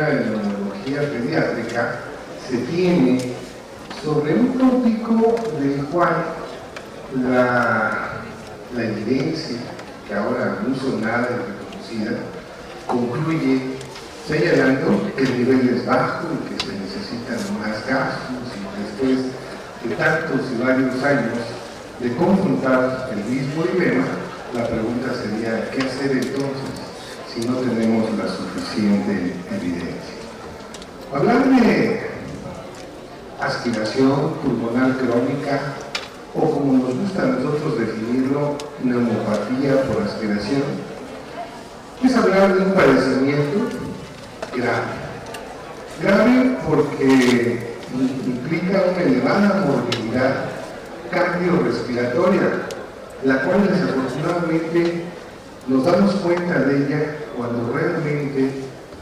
carrera de neumología pediátrica se tiene sobre un tópico del cual la evidencia, que ahora muy sonada y reconocida, concluye señalando que el nivel es bajo y que se necesitan más gastos, y después de tantos y varios años de confrontar el mismo dilema, la pregunta sería: ¿qué hacer entonces si no tenemos la suficiente evidencia? Hablar de aspiración pulmonar crónica, o como nos gusta a nosotros definirlo, neumopatía por aspiración, es hablar de un padecimiento grave porque implica una elevada morbilidad cardiorrespiratoria, la cual desafortunadamente nos damos cuenta de ella cuando realmente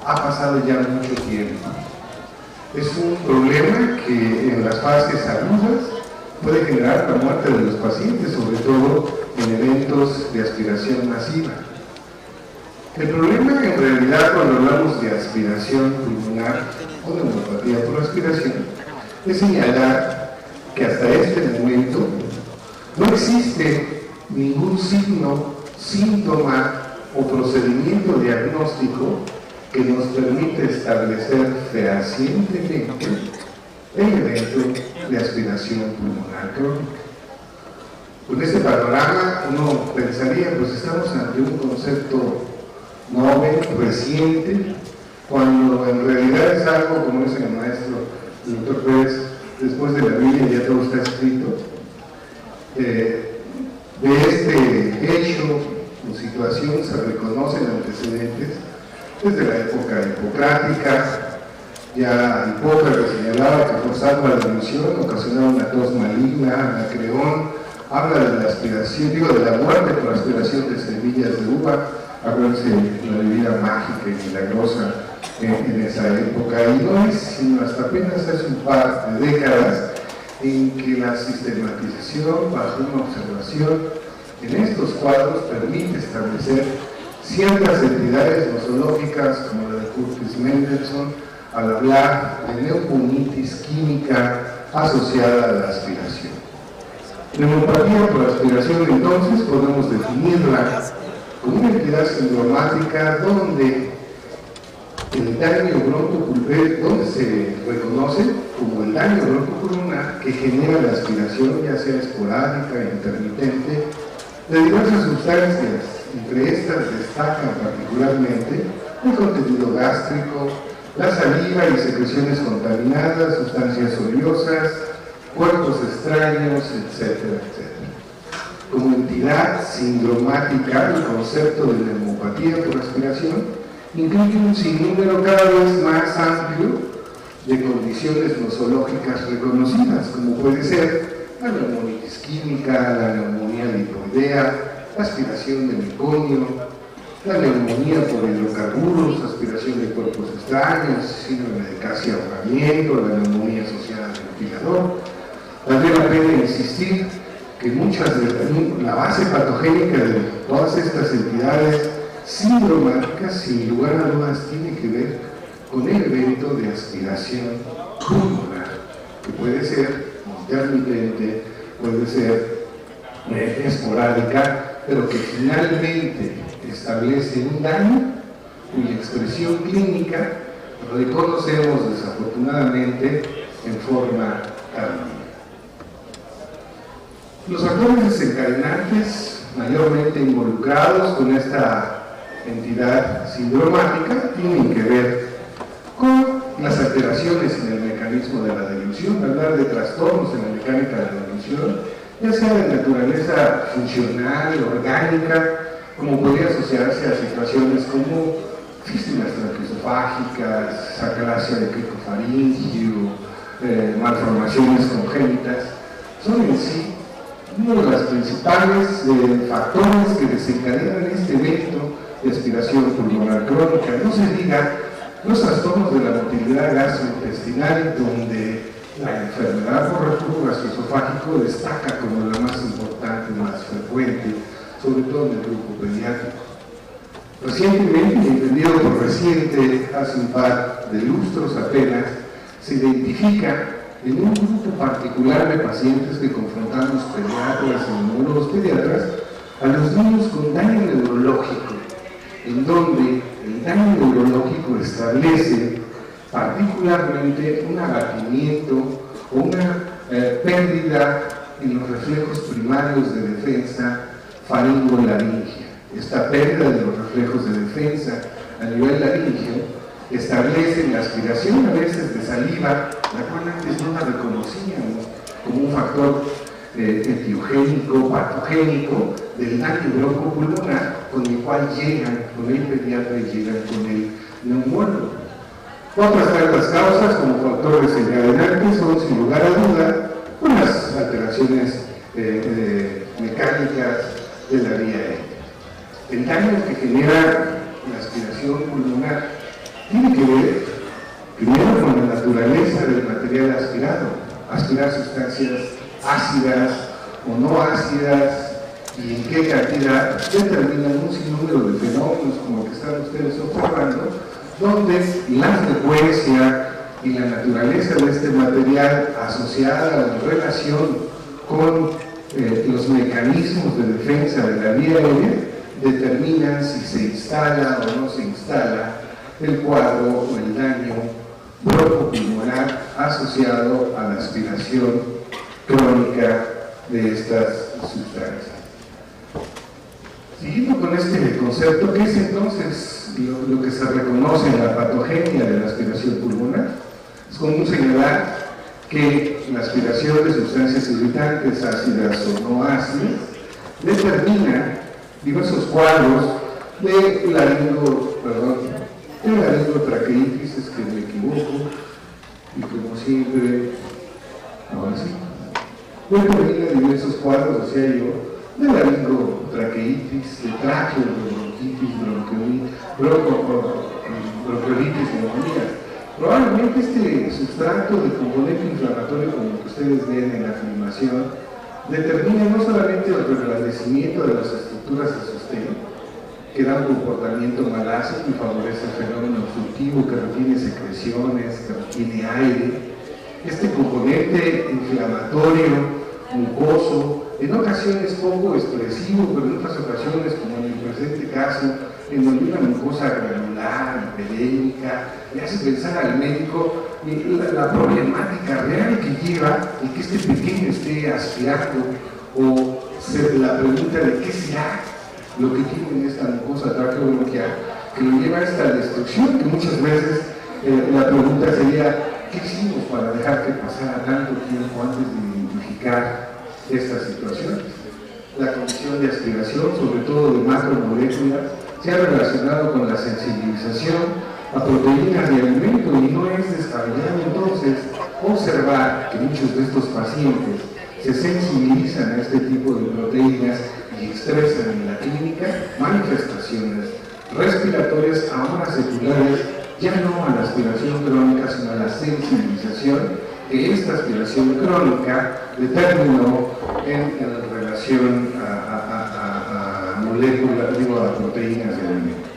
ha pasado ya mucho tiempo. Es un problema que en las fases agudas puede generar la muerte de los pacientes, sobre todo en eventos de aspiración masiva. El problema en realidad cuando hablamos de aspiración pulmonar o neumopatía por aspiración es señalar que hasta este momento no existe ningún signo, síntoma o procedimiento diagnóstico que nos permite establecer fehacientemente el evento de aspiración pulmonar crónica. Con este panorama uno pensaría, pues estamos ante un concepto novel, reciente, cuando en realidad es algo, como dice el maestro, el doctor Pérez, después de la Biblia ya todo está escrito. De este hecho o situación se reconocen antecedentes desde la época hipocrática. Ya Hipócrates señalaba que forzando la dilución ocasionaba una tos maligna. Anacreón habla de la aspiración, de la muerte por aspiración de semillas de uva. Acuérdense de la bebida mágica y milagrosa en esa época, y no es sino hasta apenas hace un par de décadas en que la sistematización bajo una observación en estos cuadros permite establecer ciertas entidades nosológicas como la de Curtis Mendelssohn al hablar de neumonitis química asociada a la aspiración. Neumopatía por aspiración, entonces, podemos definirla como una entidad sindromática donde el daño broncopulmonar, donde se reconoce como el daño broncopulmonar que genera la aspiración, ya sea esporádica e intermitente, de diversas sustancias. Entre estas destacan particularmente el contenido gástrico, la saliva y secreciones contaminadas, sustancias oleosas, cuerpos extraños, etcétera, etcétera. Como entidad sindromática, el concepto de neumopatía por aspiración incluye un sinnúmero cada vez más amplio de condiciones nosológicas reconocidas, como puede ser la neumonitis química, la neumonía lipoidea, la aspiración de meconio, la neumonía por hidrocarburos, aspiración de cuerpos extraños, síndrome de casi ahogamiento, la neumonía asociada al ventilador. Vale la pena insistir que muchas de la base patogénica de todas estas entidades sindromáticas, sin lugar a dudas, tiene que ver con el evento de aspiración pulmonar, que puede ser intermitente, puede ser esporádica, pero que finalmente establece un daño cuya expresión clínica reconocemos desafortunadamente en forma tardía. Los actores desencadenantes mayormente involucrados con esta entidad sindromática tienen que ver con las alteraciones en el mecanismo de la dilución. Hablar de trastornos en la mecánica de la dilución, ya sea de naturaleza funcional, orgánica, como podría asociarse a situaciones como fístulas traqueosofágicas, sacracia de cricofaringio, malformaciones congénitas, son en sí uno de los principales factores que desencadenan este evento de aspiración pulmonar crónica. No se diga los trastornos de la motilidad gastrointestinal, donde la enfermedad por reflujo gastroesofágico destaca como la más importante, más frecuente, sobre todo en el grupo pediátrico. Recientemente, entendido por reciente, hace un par de lustros apenas, se identifica en un grupo particular de pacientes que confrontamos pediatras y neurólogos pediatras a los niños con daño neurológico, en donde el daño neurológico establece particularmente un abatimiento o una pérdida en los reflejos primarios de defensa faringolaringea. Esta pérdida de los reflejos de defensa a nivel laringeo establece la aspiración a veces de saliva, la cual antes no la reconocíamos como un factor etiogénico, patogénico del daño broncopulmonar con el cual llegan con el pediatra y llegan con el neumólogo. Otras tantas causas como factores encadenantes son sin lugar a duda unas alteraciones mecánicas de la vía aérea. El daño que genera la aspiración pulmonar tiene que ver primero con la naturaleza del material aspirado, aspirar sustancias ácidas o no ácidas y en qué cantidad determinan un sinnúmero de fenómenos como el que están ustedes observando, donde la frecuencia y la naturaleza de este material asociada en relación con los mecanismos de defensa de la vía aérea determinan si se instala o no se instala el cuadro o el daño broncopulmonar asociado a la aspiración crónica de estas sustancias. Siguiendo con este concepto, ¿qué es entonces lo que se reconoce en la patogenia de la aspiración pulmonar? Es común señalar que la aspiración de sustancias irritantes, ácidas o no ácidas, determina diversos cuadros de laringotraqueitis, es que me equivoco, y como siempre, ahora sí, determina diversos cuadros, decía yo, de laringotraqueitis, de traqueobronquitis, bronquiolitis, neumonía. Probablemente este sustrato de componente inflamatorio, como que ustedes ven en la filmación, determina no solamente el reblandecimiento de las estructuras de sostén, que da un comportamiento malásico y favorece el fenómeno obstructivo, que retiene secreciones, que retiene aire. Este componente inflamatorio, mucoso, en ocasiones poco expresivo, pero en otras ocasiones, como en el presente caso, en donde una mucosa granular, epidémica, le hace pensar al médico la problemática real que lleva el que este pequeño esté aspirando, o la pregunta de qué será lo que tiene en esta mucosa traqueobronquial que lo lleva a esta destrucción, que muchas veces la pregunta sería ¿qué hicimos para dejar que pasara tanto tiempo antes de identificar estas situaciones? La condición de aspiración, sobre todo de macromoléculas, se ha relacionado con la sensibilización a proteínas de alimento y no es descabellado entonces observar que muchos de estos pacientes se sensibilizan a este tipo de proteínas y expresan en la clínica manifestaciones respiratorias ahora secundarias, ya no a la aspiración crónica, sino a la sensibilización que esta aspiración crónica determinó en relación a moléculas, a proteínas de alimento.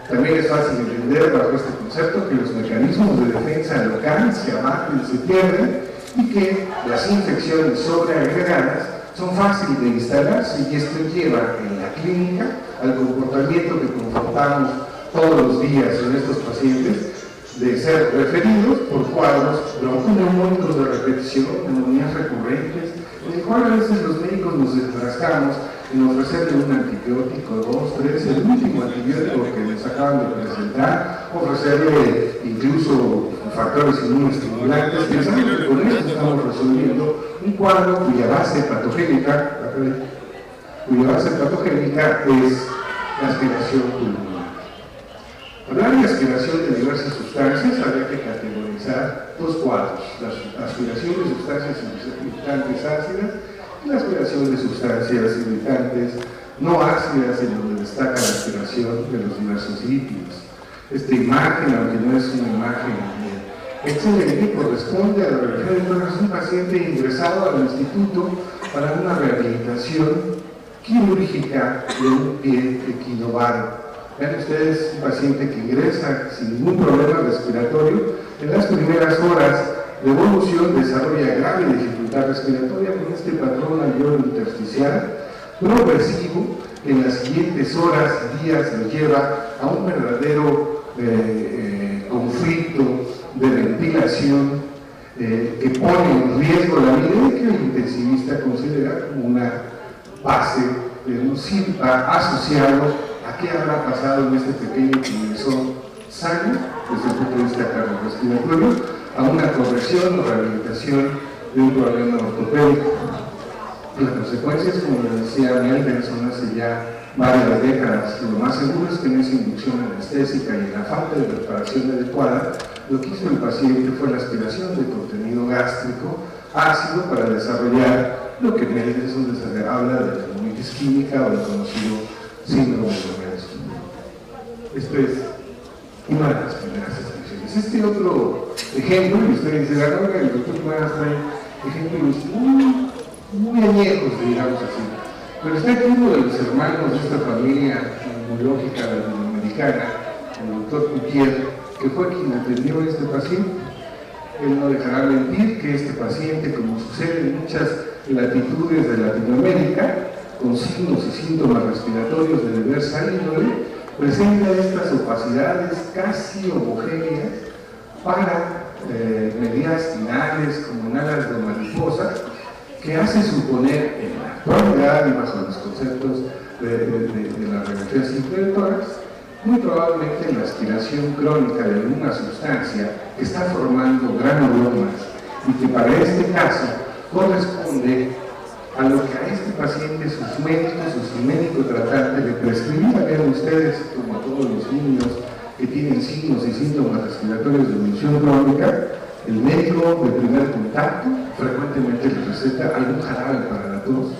También es fácil entender bajo este concepto que los mecanismos de defensa local se abaten, se pierden y que las infecciones sobreagregadas son fáciles de instalarse y esto lleva en la clínica al comportamiento que confrontamos todos los días en estos pacientes de ser referidos por cuadros bronconeumónicos de repetición, neumonías recurrentes, en el cual a veces los médicos nos enfrascamos en ofrecerle un antibiótico, 2, 3, el último antibiótico que les acaban de presentar, ofrecerle incluso factores inmunoestimulantes, pensando que con esto estamos resolviendo un cuadro cuya base patogénica es la aspiración pulmonar. Hablar de aspiración de diversas sustancias habría que categorizar dos cuadros: la aspiración de sustancias irritantes ácidas y la aspiración de sustancias irritantes no ácidas, en donde destaca la aspiración de los diversos lípidos. Esta imagen, aunque no es una imagen excelente, corresponde a la radiografía de un paciente ingresado al instituto para una rehabilitación quirúrgica de un pie equinovaro. Vean ustedes un paciente que ingresa sin ningún problema respiratorio, en las primeras horas de evolución desarrolla grave dificultad respiratoria con este patrón alveolo intersticial progresivo que en las siguientes horas, días, lo lleva a un verdadero conflicto de ventilación que pone en riesgo la vida y que el intensivista considera como una base de un síntoma asociado a qué habrá pasado en este pequeño corazón sano desde el punto de vista cardiorrespiratorio a una corrección o rehabilitación de un problema ortopédico. Las consecuencias, como le decía Mendelssohn hace ya varias décadas, lo más seguro es que en esa inducción anestésica y en la falta de preparación adecuada, lo que hizo el paciente fue la aspiración de contenido gástrico ácido para desarrollar lo que Mendelssohn habla de termonitis química o el conocido síndrome de Mendelssohn. Esto es una de las primeras expresiones. Este otro ejemplo, y ustedes dirán, oiga, el doctor Cuevas trae ejemplos muy añejos, digamos así. Pero está aquí uno de los hermanos de esta familia inmunológica latinoamericana, el doctor Cutier, que fue quien atendió a este paciente. Él no dejará mentir que este paciente, como sucede en muchas latitudes de Latinoamérica, con signos y síntomas respiratorios de diversa índole, presenta estas opacidades casi homogéneas para medidas finales como en alas de mariposa, que hace suponer en la actualidad y bajo los conceptos de la radiografía simple de tórax, muy probablemente la aspiración crónica de alguna sustancia que está formando granulomas y que para este caso corresponde a lo que a este paciente sus médicos o su médico tratante le prescribía. Vean ustedes, como a todos los niños que tienen signos y síntomas respiratorios de evolución crónica, el médico de primer contacto frecuentemente les receta algún jarabe para la tos,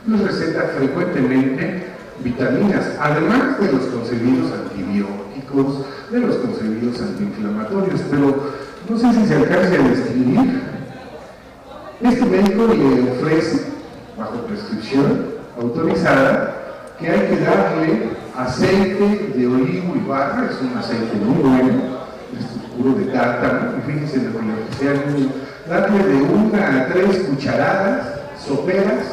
les receta frecuentemente vitaminas, además de los concebidos antibióticos, de los concebidos antiinflamatorios, pero no sé si se alcance a distinguir. Este médico le ofrece, bajo prescripción autorizada, que hay que darle aceite de olivo y barra, es un aceite muy bueno, puro de tártaro, y fíjense lo que le ofrecían, darle de 1 a 3 cucharadas soperas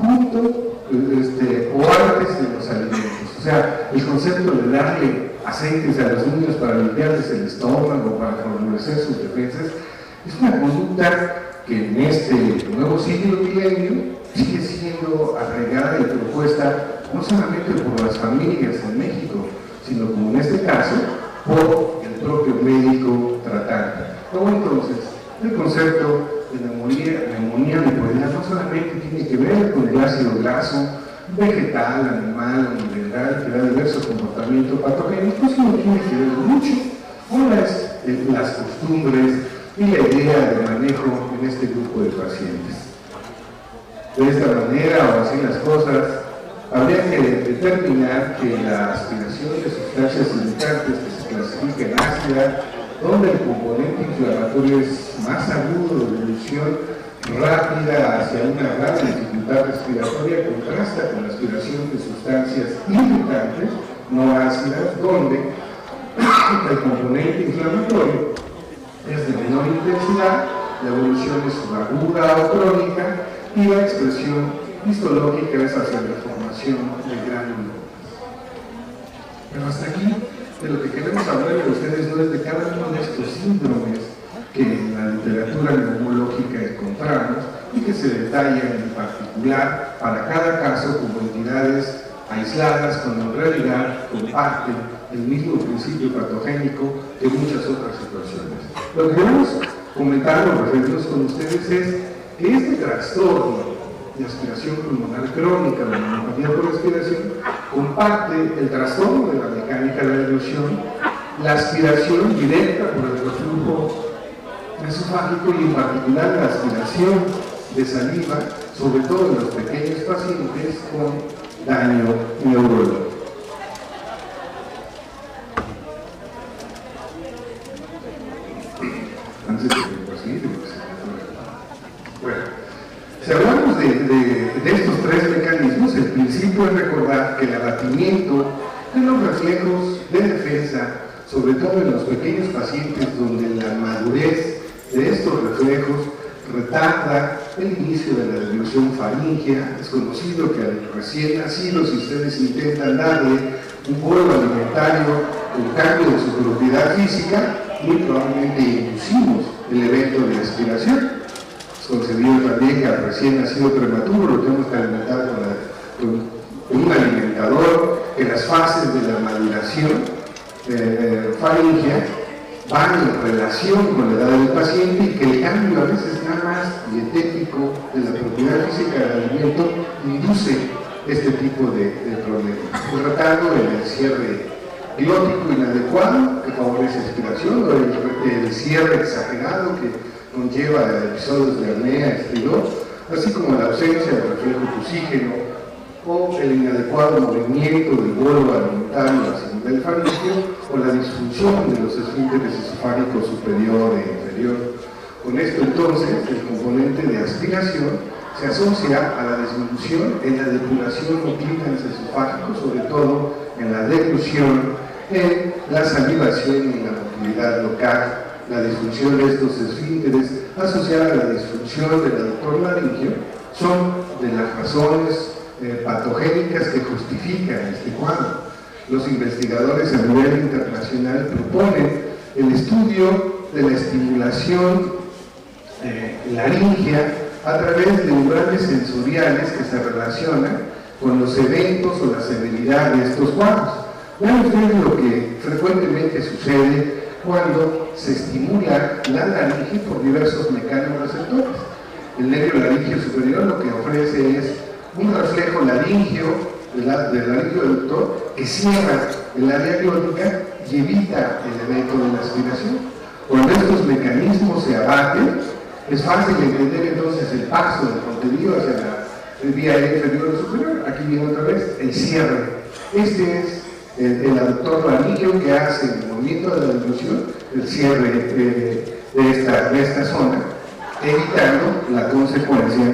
junto o antes de los alimentos. O sea, el concepto de darle aceites a los niños para limpiarles el estómago, para favorecer sus defensas, es una conducta que en este nuevo siglo milenio sigue siendo arraigada y propuesta no solamente por las familias en México, sino como en este caso, por el propio médico tratante. Luego entonces, el concepto de neumonía lipoidea no solamente tiene que ver con el ácido graso vegetal, animal o mineral que da diversos comportamientos patogénicos, sino tiene que ver mucho con las costumbres y la idea de manejo en este grupo de pacientes. De esta manera, o así las cosas, habría que determinar que la aspiración de sustancias irritantes que se clasifica en ácida, donde el componente inflamatorio es más agudo de evolución rápida hacia una grave dificultad respiratoria, contrasta con la aspiración de sustancias irritantes, no ácidas, donde el componente inflamatorio es de menor intensidad, la evolución es subaguda o crónica y la expresión histológica es hacia la formación de granulomas. Pero hasta aquí, de lo que queremos hablar de ustedes no es de cada uno de estos síndromes que en la literatura neumológica encontramos y que se detallan en particular para cada caso como entidades aisladas, cuando en realidad comparten el mismo principio patogénico que muchas otras situaciones. Lo que queremos comentar o referirnos con ustedes es que este trastorno de aspiración pulmonar crónica, la neumonía por respiración, comparte el trastorno de la mecánica de la elusión, la aspiración directa por el reflujo esofágico y en particular la aspiración de saliva, sobre todo en los pequeños pacientes con daño neurológico. Bueno, si hablamos de estos tres mecanismos, el principio es recordar que el abatimiento de los reflejos todo en los pequeños pacientes donde la madurez de estos reflejos retarda el inicio de la dilución faríngea. Es conocido que al recién nacido, si ustedes intentan darle un bolo alimentario con cambio de su propiedad física, muy probablemente inducimos el evento de aspiración. Es concebido también que al recién nacido prematuro lo tenemos que alimentar con un alimentador, que las fases de la maduración faríngea van en relación con la edad del paciente y que el cambio a veces nada más dietético de la propiedad física del alimento induce este tipo de problemas. El retardo en el cierre glótico inadecuado que favorece aspiración, o el cierre exagerado que conlleva episodios de apnea, estridor, así como la ausencia del reflejo tusígeno o el inadecuado movimiento del bolo alimentario hacia el nivel faríngeo o la disfunción de los esfínteres esofágicos superior e inferior. Con esto entonces el componente de aspiración se asocia a la disminución en la depuración o clínicas esofágicos, sobre todo en la deglución, en la salivación y en la motilidad local. La disfunción de estos esfínteres asociada a la disfunción del aductor laringio son de las razones patogénicas que justifican este cuadro. Los investigadores a nivel internacional proponen el estudio de la estimulación laringea a través de umbrales sensoriales que se relacionan con los eventos o la severidad de estos cuadros. Vean ustedes lo que frecuentemente sucede cuando se estimula la laringe por diversos mecanorreceptores. El nervio laringio superior lo que ofrece es un reflejo laringio del laringio aductor que cierra el área glótica y evita el evento de la aspiración. Cuando estos mecanismos se abaten, es fácil entender entonces el paso del contenido hacia la vía inferior o superior. Aquí viene otra vez el cierre. Este es el aductor laringio que hace el movimiento de la dilución, el cierre de esta zona, evitando la consecuencia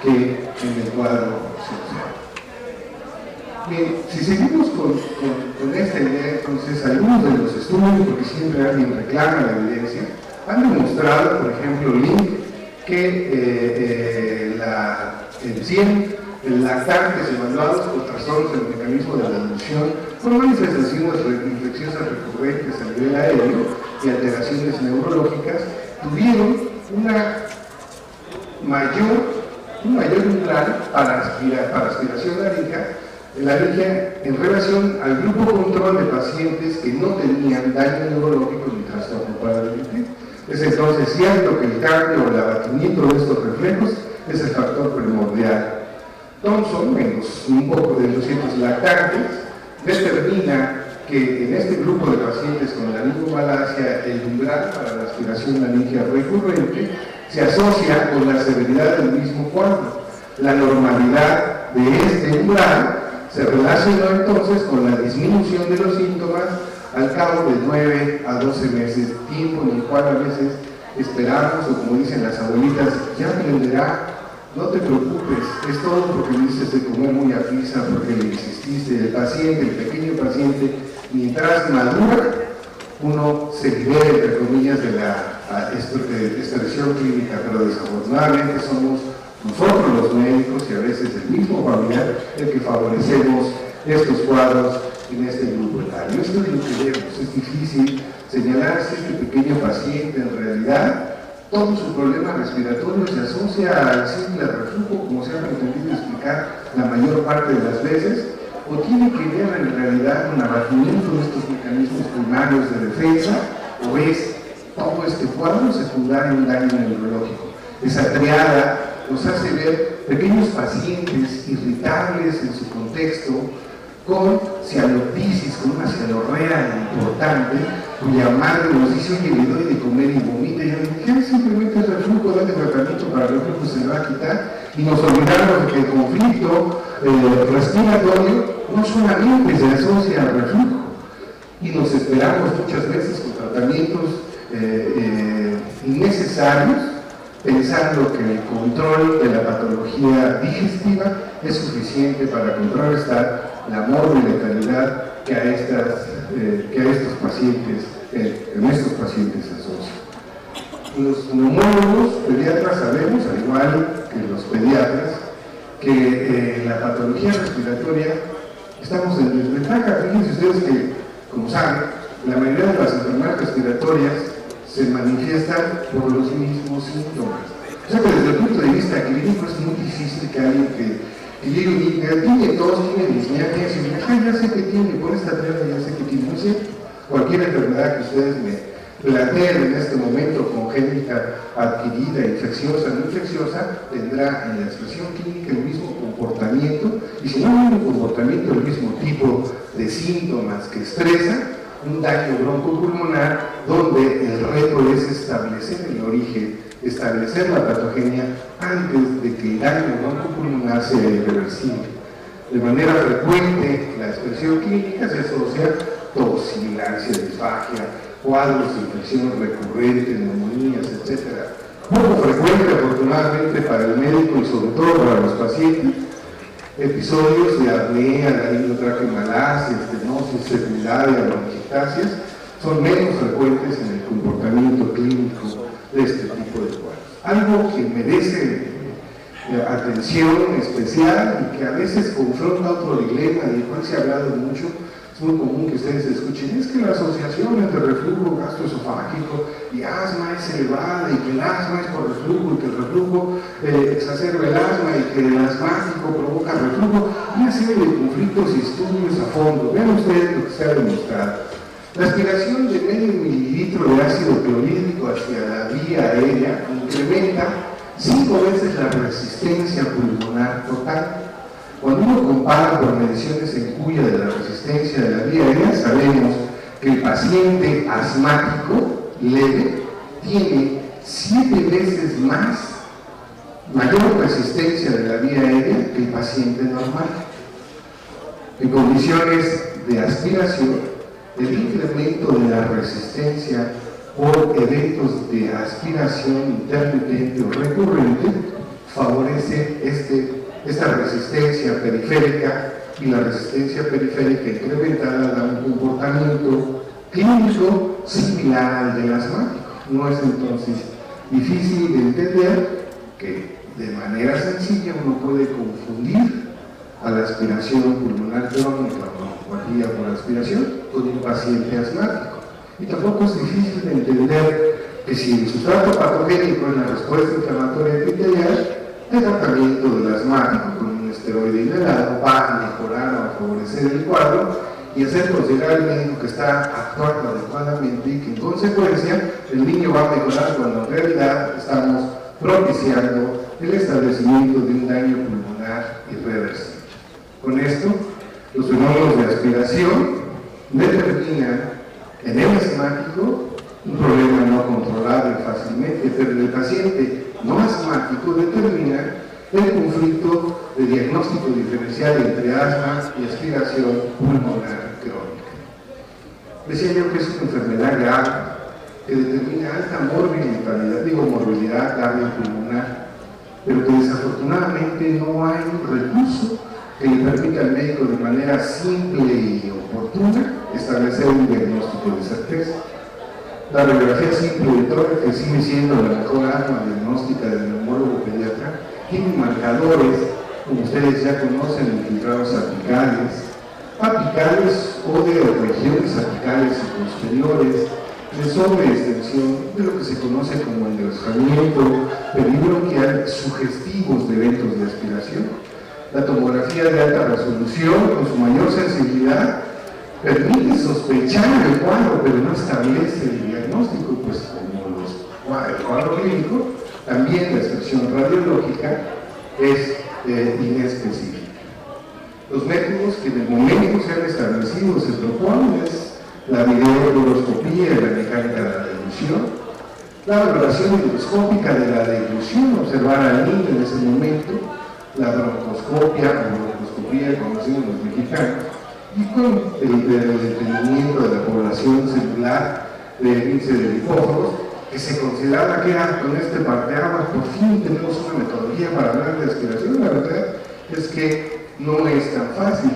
que en el cuadro se observa. Bien, si seguimos con esta idea, entonces algunos de los estudios, porque siempre alguien reclama la evidencia, han demostrado, por ejemplo, Link, que el 100 lactantes evaluados por trastornos del mecanismo de la dilución con manifestaciones infecciosas recurrentes a nivel aéreo y alteraciones neurológicas tuvieron un mayor umbral para aspiración laringea en relación al grupo control de pacientes que no tenían daño neurológico ni trastorno paralítico. Es entonces cierto que el cambio o el abatimiento de estos reflejos es el factor primordial. Thomson, en un poco de 200 lactantes, determina que en este grupo de pacientes con laringomalacia el umbral para la aspiración laringea recurrente se asocia con la severidad del mismo cuadro. La normalidad de este umbral se relacionó entonces con la disminución de los síntomas al cabo de 9 a 12 meses, tiempo en el cual a veces esperamos, o como dicen las abuelitas, ya aprenderá. No te preocupes, es todo porque le dices de comer muy a prisa, porque le insististe. El paciente, el pequeño paciente, mientras madura, uno se libera, entre comillas, de la expresión clínica, pero desafortunadamente somos nosotros los médicos y a veces el mismo familiar el que favorecemos estos cuadros en este grupo etario. Esto es lo que vemos. Es difícil señalar si este pequeño paciente en realidad todo su problema respiratorio se asocia al simple reflujo, como se ha pretendido explicar la mayor parte de las veces, o tiene que ver en realidad con abatimiento de estos mecanismos primarios de defensa, o es todo este cuadro secundario en daño neurológico. Esa triada nos hace ver pequeños pacientes irritables en su contexto, con cianotisis, con una cianorrea importante, cuya madre nos dice: oye, le doy de comer y vomita, y yo dije, simplemente es reflujo, dale tratamiento para el reflujo, se le va a quitar, y nos olvidamos de que el conflicto respiratorio no solamente se asocia al reflujo, y nos esperamos muchas veces con tratamientos innecesarios, pensando que el control de la patología digestiva es suficiente para contrarrestar la morbi letalidad que a estos pacientes en estos pacientes asociados. Los neumólogos pediatras sabemos, al igual que los pediatras, que la patología respiratoria estamos en desventaja. Fíjense ustedes que, como saben, la mayoría de las enfermedades respiratorias se manifiestan por los mismos síntomas. O sea que desde el punto de vista clínico es muy difícil que alguien que llegue y diga, tiene tos, tiene disnea, tiene sinusitis, ya sé que tiene, por esta prueba ya sé que tiene, no sé, cualquier enfermedad que ustedes me planteen en este momento, congénita, adquirida, infecciosa, no infecciosa, tendrá en la expresión clínica el mismo comportamiento, y si no hay un comportamiento del mismo tipo de síntomas que expresa, un daño broncopulmonar, donde el reto es establecer el origen, establecer la patogenia antes de que el daño broncopulmonar sea irreversible. De manera frecuente, la expresión clínica se asocia a tos, sibilancia, disfagia, cuadros de infección recurrente, neumonías, etc. Poco frecuente, afortunadamente, para el médico y sobre todo para los pacientes, episodios de apnea, laringotraqueomalacia, estenosis, secundaria, bronquiectasias, son menos frecuentes en el comportamiento clínico de este tipo de cuadros. Algo que merece atención especial y que a veces confronta otro dilema del cual se ha hablado mucho. Es muy común que ustedes escuchen, es que la asociación entre reflujo gastroesofágico y asma es elevada, y que el asma es por reflujo, y que el reflujo exacerba el asma, y que el asmático provoca reflujo, y una serie de conflictos y estudios a fondo. Vean ustedes lo que se ha demostrado. La aspiración de medio mililitro de ácido clorhídrico hacia la vía aérea incrementa 5 veces la resistencia pulmonar total. Cuando uno compara por mediciones en cuya de la resistencia de la vía aérea, sabemos que el paciente asmático leve tiene 7 veces mayor resistencia de la vía aérea que el paciente normal. En condiciones de aspiración, el incremento de la resistencia por eventos de aspiración intermitente o recurrente favorece esta resistencia periférica, y la resistencia periférica incrementada da un comportamiento clínico similar al del asmático. No es entonces difícil de entender que de manera sencilla uno puede confundir a la aspiración pulmonar crónica o broncoespasmo por aspiración con un paciente asmático. Y tampoco es difícil de entender que si el sustrato patogénico es la respuesta inflamatoria epitelial, el tratamiento del asmático con un esteroide inhalado va a mejorar o a favorecer el cuadro y hacer considerar al médico que está actuando adecuadamente, y que en consecuencia el niño va a mejorar, cuando en realidad estamos propiciando el establecimiento de un daño pulmonar irreversible. Con esto, los fenómenos de aspiración determinan en el asmático un problema no controlable fácilmente, pero en el paciente no asmático determina el conflicto de diagnóstico diferencial entre asma y aspiración pulmonar crónica. Decía yo que es una enfermedad grave que determina alta morbilidad cardiopulmonar, pero que desafortunadamente no hay un recurso que le permita al médico de manera simple y oportuna establecer un diagnóstico de certeza. La radiografía simple de tórax, que sigue siendo la mejor arma diagnóstica del neumólogo pediatra, tiene marcadores, como ustedes ya conocen, infiltrados apicales o de regiones apicales y posteriores, de sobreextensión de lo que se conoce como engrosamiento peribronquial sugestivos de eventos de aspiración. La tomografía de alta resolución, con su mayor sensibilidad, permite sospechar el cuadro, pero no establece el diagnóstico, pues como el cuadro clínico, también la expresión radiológica es inespecífica. Los métodos que en el momento se han establecido, se proponen, es la videofluoroscopía y la mecánica de la deglución, la valoración microscópica de la deglución, observar al niño en ese momento, la broncoscopia o broncoscopía, como decimos los mexicanos, y con el detenimiento de la población celular del índice de lipóforos, que se consideraba que era con este parteaguas, por fin tenemos una metodología para hablar de aspiración. La verdad es que no es tan fácil.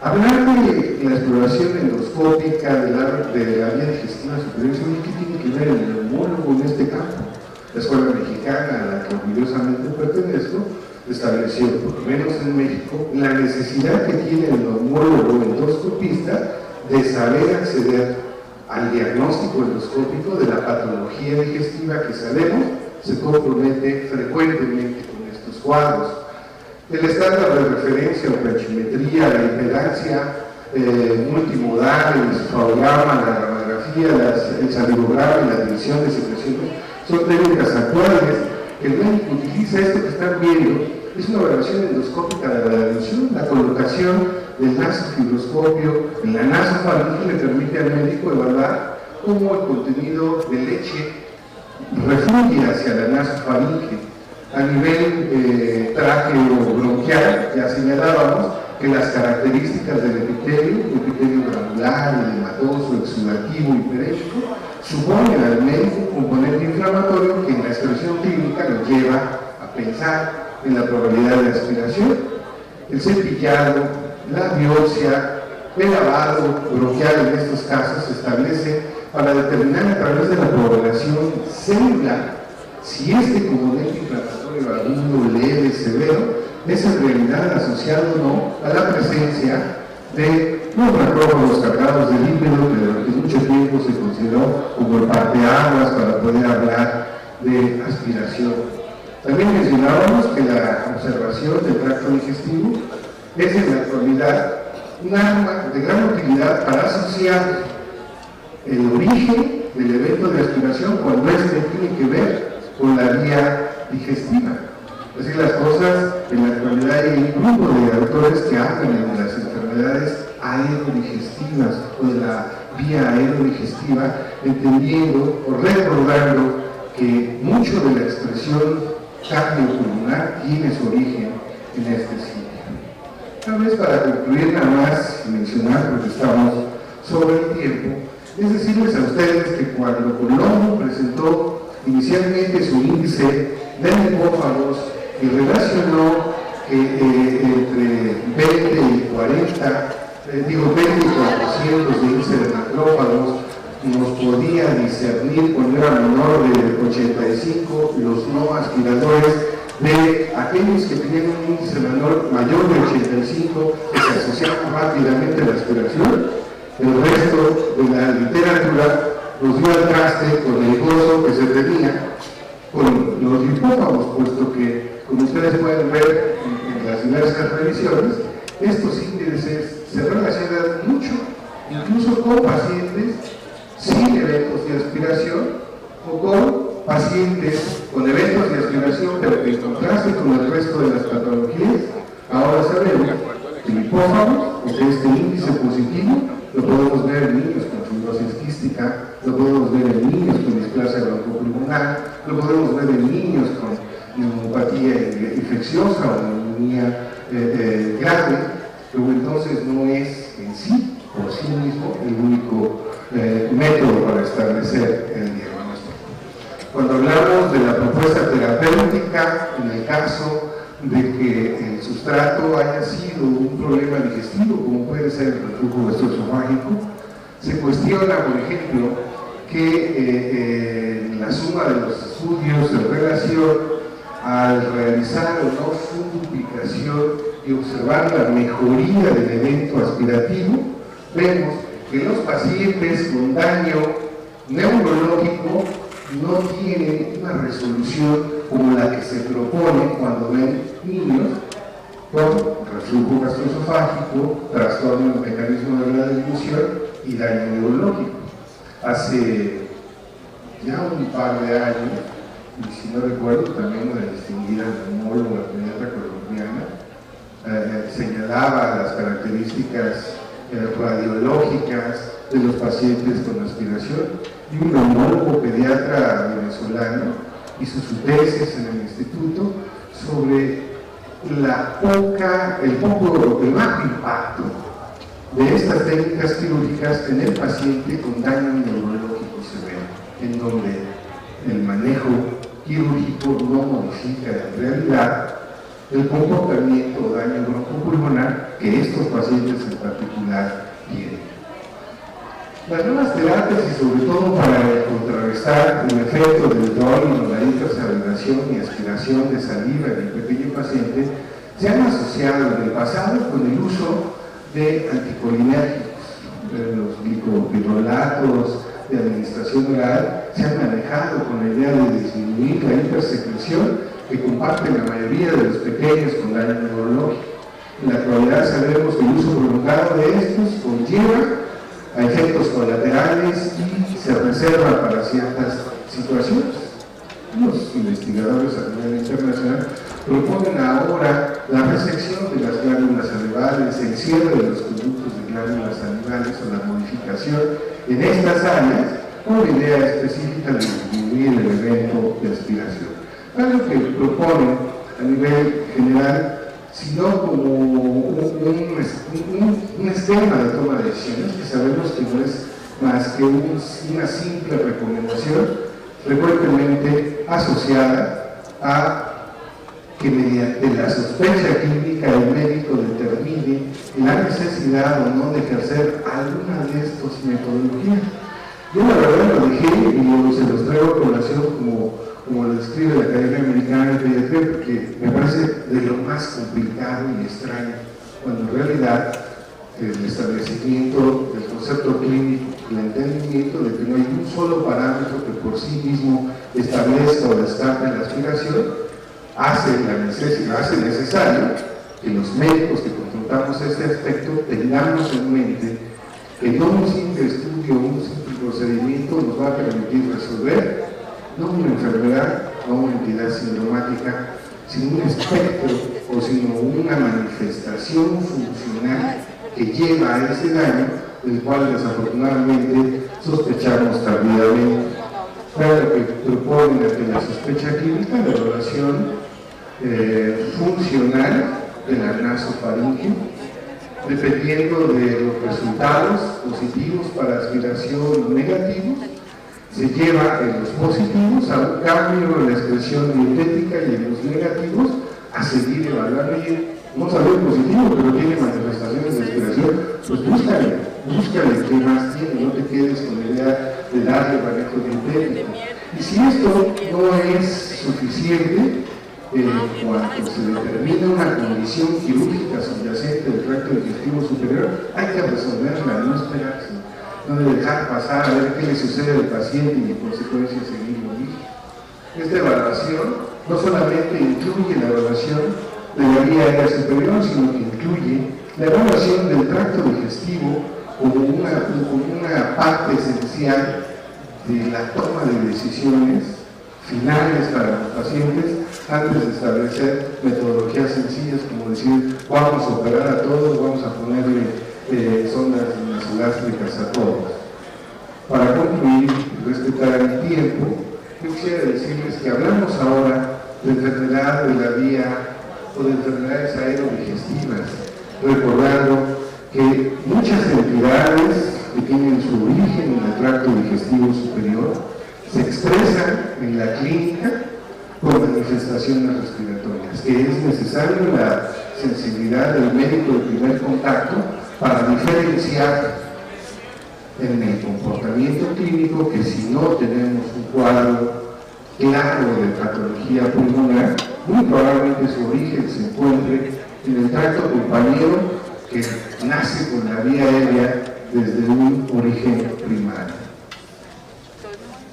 Hablar de la exploración endoscópica de la vía digestiva superior, ¿qué tiene que ver el neumólogo en este campo? La escuela mexicana, a la que orgullosamente pertenezco, estableció, por lo menos en México, la necesidad que tiene el neumólogo endoscopista de saber acceder al diagnóstico endoscópico de la patología digestiva que sabemos se compromete frecuentemente con estos cuadros. El estándar de referencia o planchimetría, la impedancia multimodal, el encefalograma, la radiografía, el salivograma y la división de secreciones son técnicas actuales. El médico utiliza esto que están viendo, es una evaluación endoscópica de la división, la colocación del nasofibroscopio en la nasofaringe le permite al médico evaluar cómo el contenido de leche refluye hacia la nasofaringe. A nivel tráqueo-bronquial, ya señalábamos que las características del epitelio granular, edematoso, exudativo y perético, suponen al médico un componente inflamatorio que en la expresión clínica nos lleva a pensar en la probabilidad de aspiración. El cepillado, la biopsia, el lavado bronquial en estos casos se establece para determinar a través de la población celular si este componente inflamatorio agudo, leve, severo, es en realidad asociado o no a la presencia de los macrófagos cargados de lípido, que durante mucho tiempo se consideró como el parteaguas para poder hablar de aspiración. También mencionábamos que la observación del tracto digestivo es en la actualidad un arma de gran utilidad para asociar el origen del evento de aspiración cuando este tiene que ver con la vía digestiva. Es decir, las cosas, en la actualidad hay un grupo de autores que hablan de las enfermedades aerodigestivas o de la vía aerodigestiva, entendiendo o recordando que mucho de la expresión cardiopulmonar tiene su origen en este sitio. Tal vez para concluir, nada más mencionar, porque estamos sobre el tiempo, es decirles a ustedes que cuando Colombo presentó inicialmente su índice de necrófagos y relacionó que entre 20 y 40, 20 y 400 de índice de necrófagos nos podía discernir cuando era menor de 85 los no aspiradores de aquellos que tenían un índice mayor de 85 que se asociaban rápidamente a la aspiración. El resto de la literatura nos dio al traste con el gozo que se tenía con los lipófagos, puesto que, como ustedes pueden ver en las diversas revisiones, estos índices se relacionan mucho, incluso con pacientes sin eventos de aspiración o con pacientes con eventos de aspiración, pero que en contraste con el resto de las patologías, ahora sabemos que el hipófago, o que este índice positivo, lo podemos ver en niños con fibrosis quística, lo podemos ver en niños con displasia broncopulmonar, lo podemos ver en niños con neumopatía infecciosa o neumonía grave, pero entonces no es en sí, por sí mismo, el único método para establecer el diagnóstico. Cuando hablamos de la propuesta terapéutica, en el caso de que el sustrato haya sido un problema digestivo, como puede ser el reflujo gastroesofágico, se cuestiona, por ejemplo, que la suma de los estudios en relación al realizar o no fundificación y observar la mejoría del evento aspirativo, vemos que los pacientes con daño neurológico no tienen una resolución como la que se propone cuando ven niños con reflujo gastroesofágico, trastorno del mecanismo de la deglución y daño neurológico. Hace ya un par de años, y si no recuerdo, también una distinguida neumóloga pediatra colombiana señalaba las características radiológicas de los pacientes con aspiración, y un neumólogo pediatra venezolano hizo su tesis en el instituto sobre el bajo impacto de estas técnicas quirúrgicas en el paciente con daño neurológico severo, en donde el manejo quirúrgico no modifica en realidad el comportamiento o daño bronco-pulmonar que estos pacientes en particular tienen. Las nuevas terapias, y sobre todo para contrarrestar el efecto del drowning o la hipersalinación y aspiración de saliva en el pequeño paciente, se han asociado en el pasado con el uso de anticolinérgicos. Los glicopirrolatos de administración oral se han manejado con la idea de disminuir la hipersecreción que comparten la mayoría de los pequeños con daño neurológico. En la actualidad sabemos que el uso prolongado de estos conlleva a efectos colaterales y se reserva para ciertas situaciones. Los investigadores a nivel internacional proponen ahora la resección de las glándulas salivales, el cierre de los conductos de glándulas salivales o la modificación en estas áreas con la idea específica de disminuir el evento de aspiración. Algo que proponen a nivel general, sino como un esquema de toma de decisiones que sabemos que no es más que una simple recomendación frecuentemente asociada a que mediante la sospecha clínica el médico determine la necesidad o no de ejercer alguna de estas metodologías. Yo la verdad lo dejé y se los traigo a colación como lo describe la Academia Americana de Pediatría, porque me parece de lo más complicado y extraño, cuando en realidad el establecimiento del concepto clínico, el entendimiento de que no hay un solo parámetro que por sí mismo establezca o destaque la aspiración, hace necesario que los médicos que confrontamos este aspecto tengamos en mente que no un simple estudio, un simple procedimiento nos va a permitir resolver no una enfermedad, no una entidad sindromática, sino un espectro o sino una manifestación funcional que lleva a ese daño, del cual desafortunadamente sospechamos tardíamente. Claro que proponen ante la sospecha clínica la evaluación funcional de la nasofaringe, dependiendo de los resultados positivos para aspiración negativos, se lleva en los positivos a un cambio en la expresión dietética y en los negativos a seguir evaluando. Y no sabe positivo, pero tiene manifestaciones de aspiración, pues búscale qué más tiene, no te quedes con la idea de darle manejo dietético. Y si esto no es suficiente, cuando se determina una condición quirúrgica subyacente del tracto digestivo superior, hay que resolverla, no esperarse, no de dejar pasar a ver qué le sucede al paciente y en consecuencia seguir lo mismo. Esta evaluación no solamente incluye la evaluación de la vía aérea superior, sino que incluye la evaluación del tracto digestivo como una parte esencial de la toma de decisiones finales para los pacientes antes de establecer metodologías sencillas como decir vamos a operar a todos, vamos a ponerle sondas nasogástricas a todos. Para concluir y respetar el tiempo, yo quisiera decirles que hablamos ahora de enfermedad de la vía o de enfermedades aerodigestivas, recordando que muchas entidades que tienen su origen en el tracto digestivo superior se expresan en la clínica con manifestaciones respiratorias, que es necesario la sensibilidad del médico de primer contacto para diferenciar en el comportamiento clínico que si no tenemos un cuadro claro de patología pulmonar, muy probablemente su origen se encuentre en el tracto compañero que nace con la vía aérea desde un origen primario.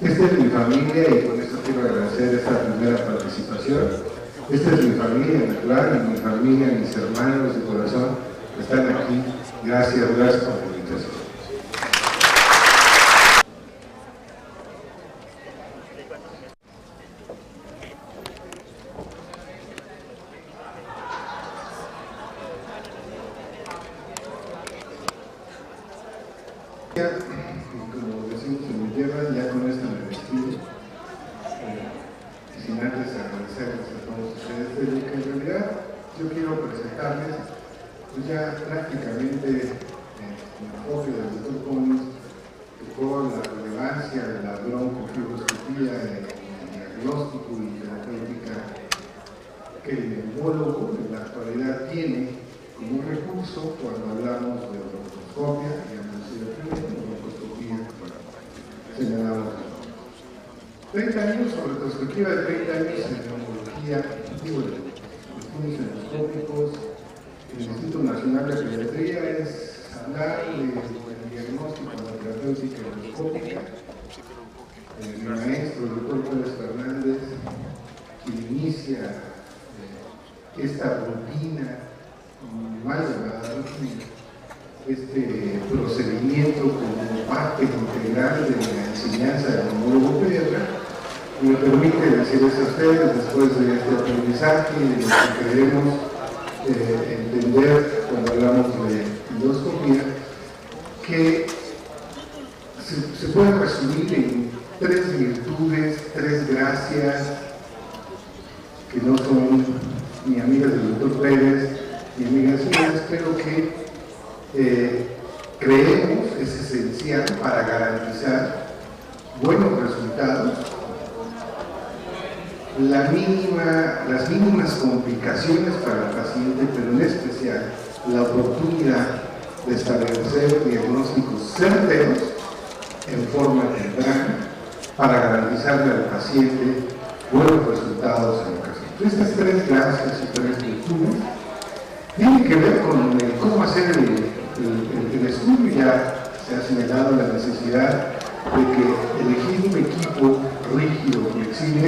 Esta es mi familia y con esto quiero agradecer esta primera participación. Esta es mi familia natural y mi familia, mis hermanos de corazón que están aquí. Gracias por la invitación. Como decimos en mi tierra, ya con esto me despido, sin antes agradecerles a todos ustedes, pero que en realidad yo quiero presentarles pues ya prácticamente el enfoque del doctor Conis, con la relevancia de la broncofibroscopía en el diagnóstico y terapéutica que el neumólogo en la actualidad tiene como un recurso cuando hablamos de broncoskopia, broncoskopía, señalamos 30 años, o retrospectiva de 30 años en neumología, estudios endoscópicos. El Instituto Nacional de Pediatría es hablar del diagnóstico de la terapéutica endoscópica. Mi maestro, el doctor Pérez Fernández, quien inicia esta rutina mal llamada rutina, este procedimiento como parte integral de la enseñanza del neumólogo pediatra, me permite decirles a ustedes, después de este aprendizaje y de lo que queremos entender cuando hablamos de endoscopía, que se puede resumir en 3 virtudes, 3 gracias, que no son ni amigas del doctor Pérez, ni amigas mías, pero que creemos es esencial para garantizar buenos resultados, las mínimas complicaciones para el paciente, pero en especial la oportunidad de establecer diagnósticos certeros en forma temprana para garantizarle al paciente buenos resultados en ocasiones. Estas 3 gracias y 3 virtudes tienen que ver con cómo hacer el estudio. Ya se ha señalado la necesidad de que elegir un equipo rígido, flexible,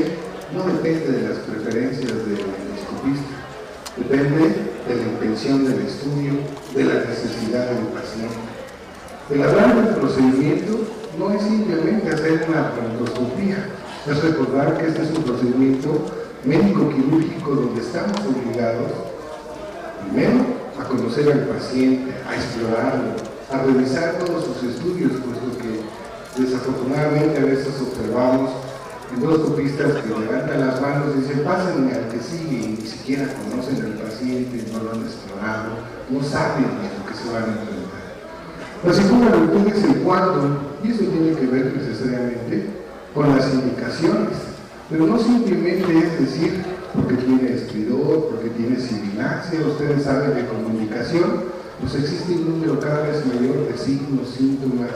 no depende de las preferencias del endoscopista, depende de la intención del estudio, de la necesidad del paciente. El hablar del procedimiento no es simplemente hacer una broncoscopía, es recordar que este es un procedimiento médico-quirúrgico donde estamos obligados, primero, a conocer al paciente, a explorarlo, a revisar todos sus estudios, puesto que desafortunadamente a veces observamos endoscopistas que levantan las manos y dicen pásenme al que sigue, y ni siquiera conocen al paciente, no lo han explorado, no saben a lo que se van a enfrentar. La segunda virtud es el cuándo, y eso tiene que ver necesariamente con las indicaciones, pero no simplemente es decir porque tiene estridor, porque tiene sibilancia. Ustedes saben que como indicación pues existe un número cada vez mayor de signos, síntomas,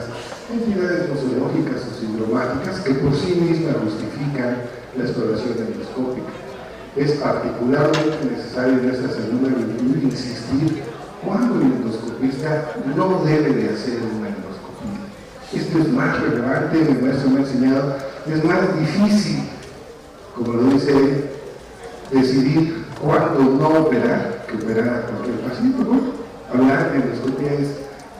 entidades nosológicas o sindromáticas que por sí mismas justifican la exploración endoscópica. Es particularmente necesario en esta segunda virtud insistir cuando el endoscopista no debe de hacer una endoscopía. Esto es más relevante, mi maestro me ha enseñado, es más difícil, como lo dice él, decidir cuándo no operar que operar a cualquier paciente. Bueno, hablar de endoscopia es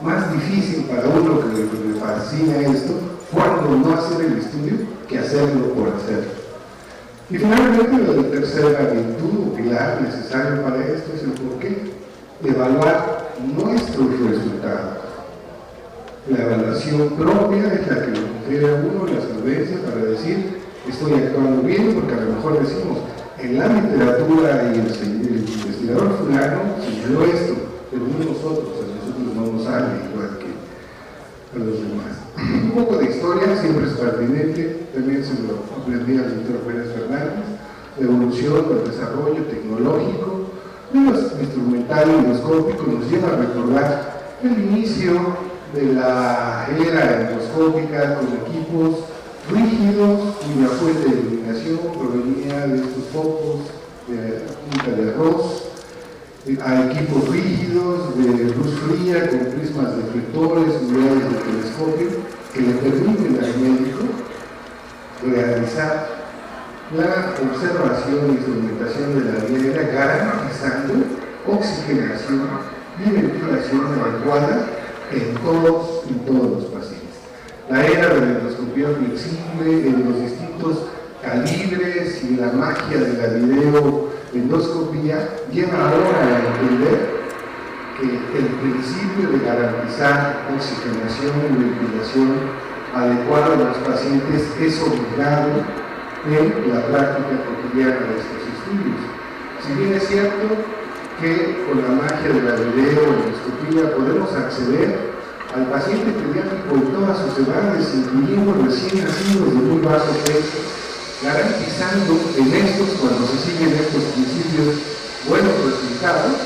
más difícil para uno que le fascina esto, cuando no hacer el estudio que hacerlo por hacerlo. Y finalmente, la tercera virtud o pilar necesario para esto es el porqué, evaluar nuestros resultados. La evaluación propia es la que le confiere a uno la solvencia para decir estoy actuando bien, porque a lo mejor decimos en la literatura y el investigador fulano señaló esto, pero no nosotros, a nosotros no nos sale igual que a los demás. Un poco de historia siempre es pertinente, también se lo aprendí al doctor Pérez Fernández, la evolución del desarrollo tecnológico, el instrumental endoscópico nos lleva a recordar el inicio de la era endoscópica con equipos rígidos cuya fuente de iluminación provenía de estos focos de punta de arroz, a equipos rígidos de luz fría con prismas deflectores, unidades de telescopio que le permiten al médico realizar la observación e instrumentación de la vía aérea, garantizando oxigenación y ventilación adecuada en todos los pacientes. La era de la endoscopía flexible en los distintos calibres y la magia de la videoendoscopía lleva ahora a entender que el principio de garantizar oxigenación y ventilación adecuada a los pacientes es obligado en la práctica cotidiana de estos estudios. Si bien es cierto que con la magia de la videoendoscopía podemos acceder al paciente pediátrico en todas sus edades, incluyendo recién nacidos de muy bajo peso, garantizando en estos, cuando se siguen estos principios, buenos resultados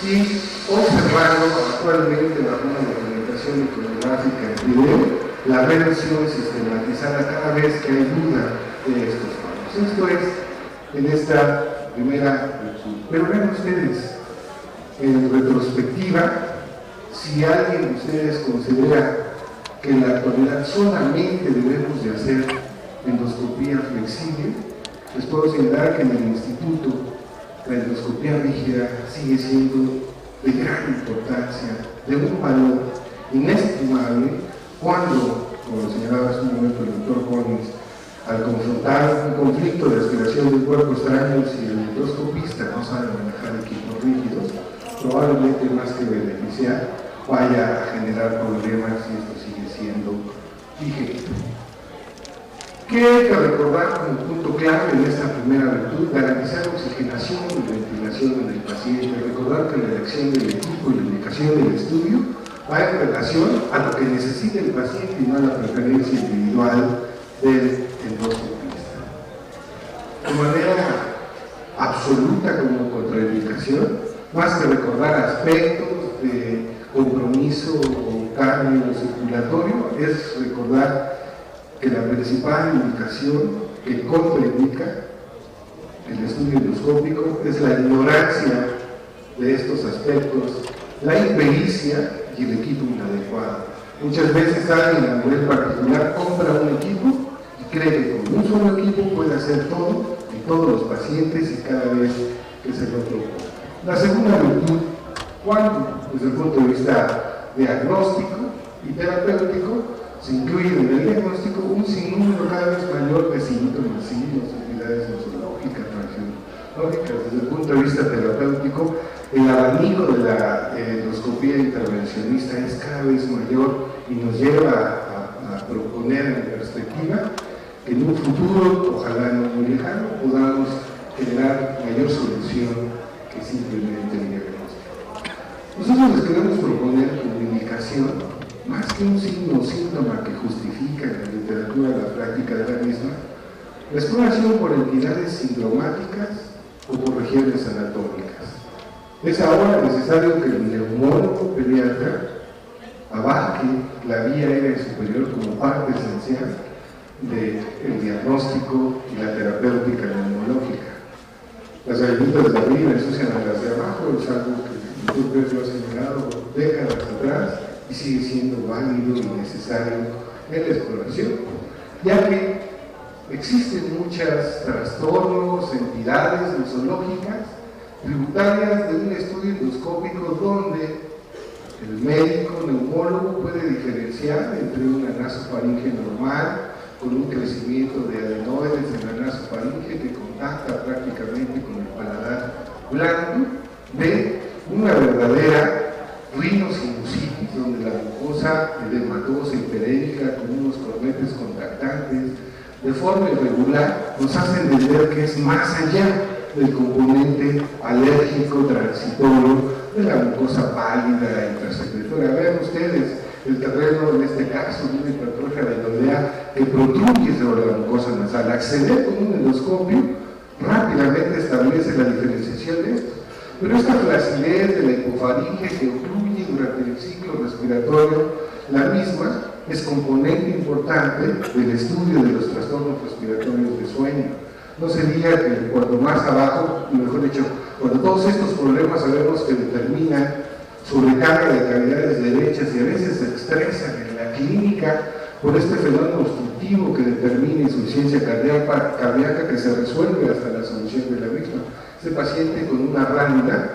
y observando actualmente la forma de documentación iconográfica en video, la revisión sistematizada cada vez que hay duda de estos pasos. Esto es en esta primera lectura. Pero vean ustedes, en retrospectiva, si alguien de ustedes considera que en la actualidad solamente debemos de hacer endoscopía flexible, les puedo señalar que en el instituto la endoscopía rígida sigue siendo de gran importancia, de un valor inestimable, cuando, como señalaba hace un momento el doctor Collins, al confrontar un conflicto de aspiración de cuerpo extraño, si el endoscopista no sabe manejar equipos rígidos, probablemente más que beneficiar, vaya a generar problemas y esto sigue siendo vigente. ¿Qué hay que recordar como punto clave en esta primera virtud? Garantizar oxigenación y ventilación en el paciente. Recordar que la elección del equipo y la indicación del estudio va en relación a lo que necesita el paciente y no a la preferencia individual del endoscopista. De manera absoluta como contraindicación, más que recordar aspectos de compromiso cardiocirculatorio, es recordar que la principal indicación que contraindica el estudio endoscópico es la ignorancia de estos aspectos, la impericia y el equipo inadecuado. Muchas veces alguien a nivel particular compra un equipo y cree que con un solo equipo puede hacer todo en todos los pacientes y cada vez que se lo propone. La segunda virtud, cuando desde el punto de vista diagnóstico y terapéutico, se incluye en el diagnóstico un sinnúmero cada vez mayor de síntomas, signos, actividades nosológicas, transfusionológicas. Desde el punto de vista terapéutico, el abanico de la endoscopía intervencionista es cada vez mayor y nos lleva a proponer en perspectiva que en un futuro, ojalá no muy lejano, podamos generar mayor solución que simplemente el diagnóstico. Nosotros les queremos proponer como indicación, más que un signo o síntoma que justifica en la literatura la práctica de la misma, la exploración por entidades sindromáticas o por regiones anatómicas. Es ahora necesario que el neumólogo pediatra abarque la vía aérea superior como parte esencial del diagnóstico y la terapéutica neumológica. Las gallinitas de arriba ensucian a las de abajo, es algo que el doctor lo ha señalado décadas atrás y sigue siendo válido y necesario en la exploración, ya que existen muchos trastornos, entidades nosológicas tributarias de un estudio endoscópico donde el médico neumólogo puede diferenciar entre una nasofaringe normal con un crecimiento de adenoides en la nasofaringe que contacta prácticamente con el paladar blando, de una verdadera rinosinusitis, donde la mucosa edematosa y perénica con unos cornetes contactantes de forma irregular nos hace entender que es más allá del componente alérgico transitorio de la mucosa pálida intersecretora. Vean ustedes el terreno, en este caso, de una hipertrofia adenoidea que protruye sobre la mucosa nasal. Acceder con un endoscopio rápidamente establece la diferenciación de esto. Pero esta flacidez de la hipofaringe que ocluye durante el ciclo respiratorio, la misma es componente importante del estudio de los trastornos respiratorios de sueño. No sería que cuando más abajo, mejor dicho, cuando todos estos problemas sabemos que determinan sobrecarga de cavidades derechas y a veces se expresan en la clínica por este fenómeno obstructivo que determina insuficiencia cardíaca que se resuelve hasta la solución de la misma. Este paciente con una ránula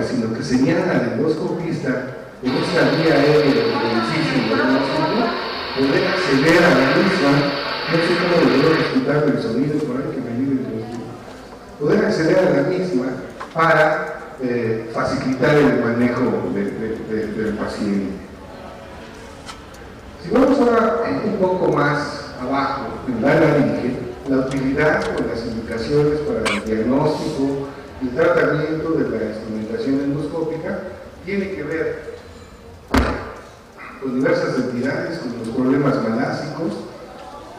sino que señala al endoscopista en esta vía aérea del sismo poder acceder a la misma, no sé cómo le voy a explicar el sonido por ahí que me ayude, poder acceder a la misma para facilitar el manejo del paciente. Si vamos ahora un poco más abajo en la laringe, la utilidad o las indicaciones para el diagnóstico y el tratamiento de la instrumentación endoscópica tiene que ver con diversas entidades, con los problemas malásicos,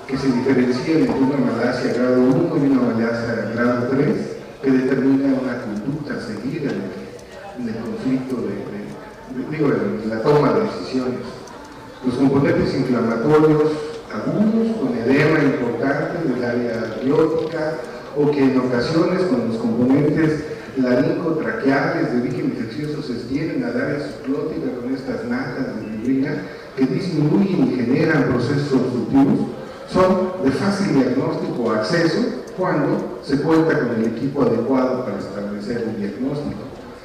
que se diferencian entre una malasia grado 1 y una malasia grado 3, que determina una conducta a seguir en el conflicto en la toma de decisiones. Los componentes inflamatorios agudos con edema importante del área abiótica, o que en ocasiones con los componentes laringotraqueales de origen infeccioso se extienden al área subglótica con estas najas de fibrina que disminuyen y generan procesos obstructivos, son de fácil diagnóstico o acceso cuando se cuenta con el equipo adecuado para establecer el diagnóstico.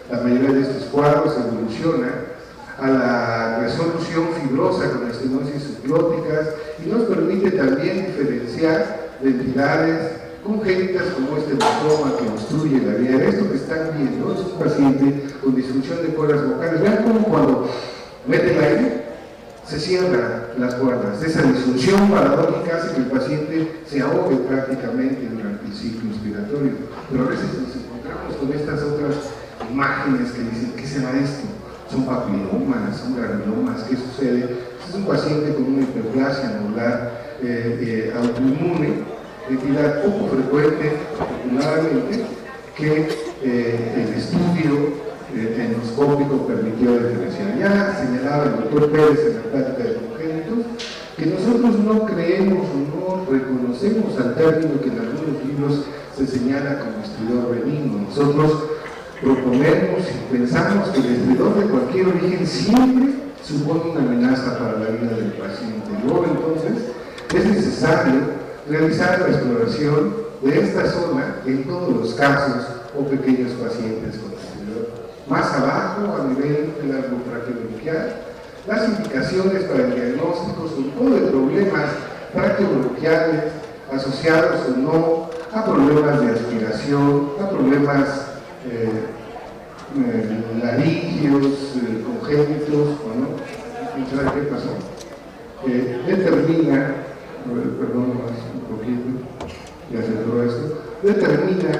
La mayoría de estos cuadros evolucionan a la resolución fibrosa con estenosis subglóticas y nos permite también diferenciar de entidades congénitas como este hematoma que obstruye la vía. Esto que están viendo es un paciente con disfunción de cuerdas vocales. Vean cómo cuando mete el aire se cierran las cuerdas. Esa disfunción paradójica hace que el paciente se ahogue prácticamente durante el ciclo inspiratorio. Pero a veces nos encontramos con estas otras imágenes que dicen, ¿qué será esto? Son papilomas, son granulomas, ¿qué sucede? Es un paciente con una hiperplasia anular autoinmune, entidad poco frecuente, afortunadamente, que el estudio endoscópico permitió diferenciar. Ya señalaba el doctor Pérez en la plática de congénitos que nosotros no creemos o no reconocemos al término que en algunos libros se señala como estridor benigno. Nosotros proponemos y pensamos que el estridor de cualquier origen siempre supone una amenaza para la vida del paciente. Luego, entonces, es necesario realizar la exploración de esta zona en todos los casos o pequeños pacientes con estridor. Más abajo, a nivel del árbol braquiobronquial, las indicaciones para el diagnóstico, sobre todo de problemas braquiobronquiales asociados o no a problemas de aspiración, a problemas laringios, congénitos, ¿no? ¿Qué pasó? Determina, perdón, un poquito, ya se logró esto, determina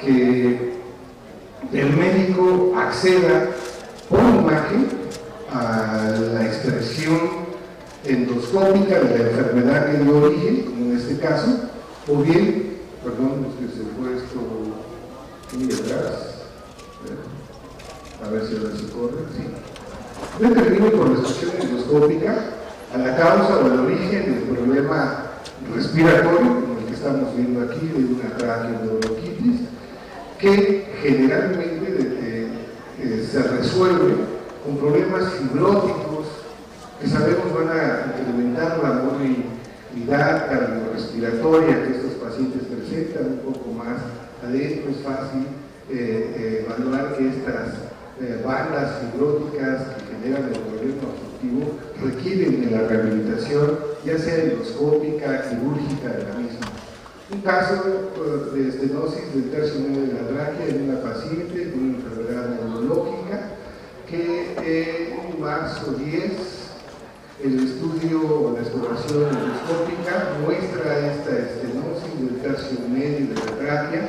que el médico acceda por imagen a la expresión endoscópica de la enfermedad que dio origen, como en este caso, o bien, perdón, es que se fue esto muy atrás, a ver si ahora se corre, sí. Determine por la expresión endoscópica a la causa o el origen del problema respiratorio, como el que estamos viendo aquí, de una traqueobronquitis, que generalmente se resuelve con problemas fibróticos que sabemos van a incrementar la movilidad cardiorrespiratoria que estos pacientes presentan un poco más adentro. Es fácil valorar que estas bandas fibróticas que generan el problema obstructivo requieren de la rehabilitación, ya sea endoscópica, quirúrgica de la misma. Un caso de estenosis del tercio medio de la tráquea en una paciente con una enfermedad neurológica que en marzo 10 el estudio o la exploración endoscópica muestra esta estenosis del tercio medio de la tráquea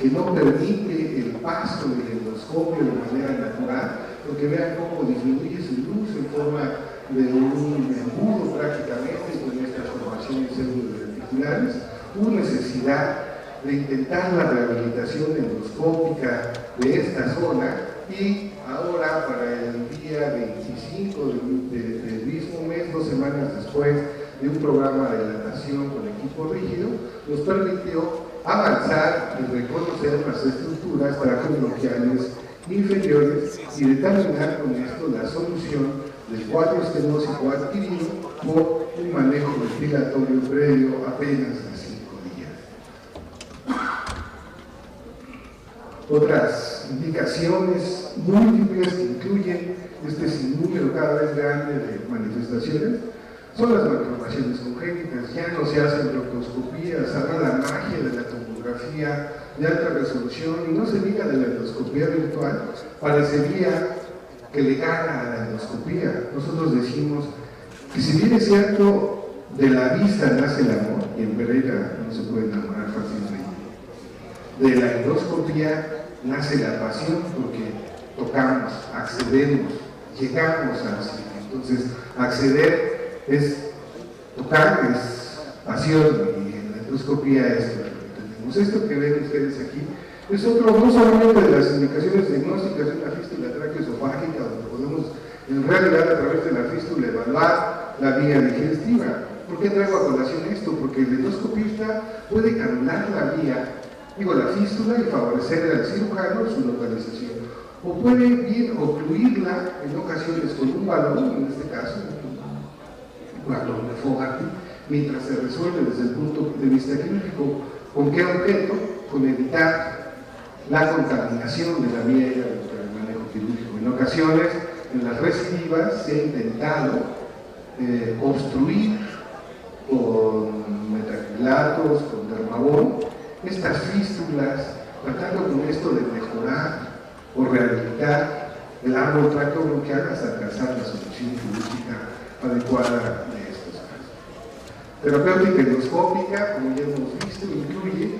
que no permite el paso del endoscopio de manera natural, porque vean cómo disminuye su luz en forma de un embudo prácticamente con estas formaciones pseudoventriculares. Hubo necesidad de intentar la rehabilitación endoscópica de esta zona y ahora para el día 25 del mismo mes, 2 semanas después de un programa de dilatación con equipo rígido, nos permitió avanzar y reconocer las estructuras traqueobronquiales inferiores y determinar con esto la solución del cuadro estenósico adquirido por un manejo ventilatorio previo apenas de 5 días. Otras indicaciones múltiples que incluyen este sinnúmero cada vez grande de manifestaciones son las malformaciones congénitas. Ya no se hacen proctoscopías, ahora la magia de la tomografía de alta resolución, y no se diga de la endoscopía virtual, parecería que le gana a la endoscopía. Nosotros decimos que si bien es cierto, de la vista nace el amor, y en Pereira no se puede enamorar fácilmente, de la endoscopía nace la pasión, porque tocamos, accedemos, llegamos al sitio. Entonces, acceder es tocar es pasión y en la endoscopía es lo que tenemos. Esto que ven ustedes aquí es otro, no solamente de las indicaciones diagnósticas de una fístula traqueoesofágica, donde podemos en realidad a través de la fístula evaluar la vía digestiva. ¿Por qué traigo a colación esto? Porque el endoscopista puede caminar la vía, la fístula, y favorecer al cirujano su localización. O puede bien ocluirla en ocasiones con un balón, en este caso, un balón de Fogarty, mientras se resuelve desde el punto de vista quirúrgico. ¿Con qué objeto? Con evitar la contaminación de la vía aérea durante el manejo quirúrgico. En ocasiones, en las recidivas, se ha intentado obstruir con metacrilatos, con dermabón, estas fístulas, tratando con esto de mejorar o rehabilitar el árbol traqueobronquial hasta alcanzar la solución quirúrgica adecuada de estos casos. Terapéutica endoscópica, como ya hemos visto, incluye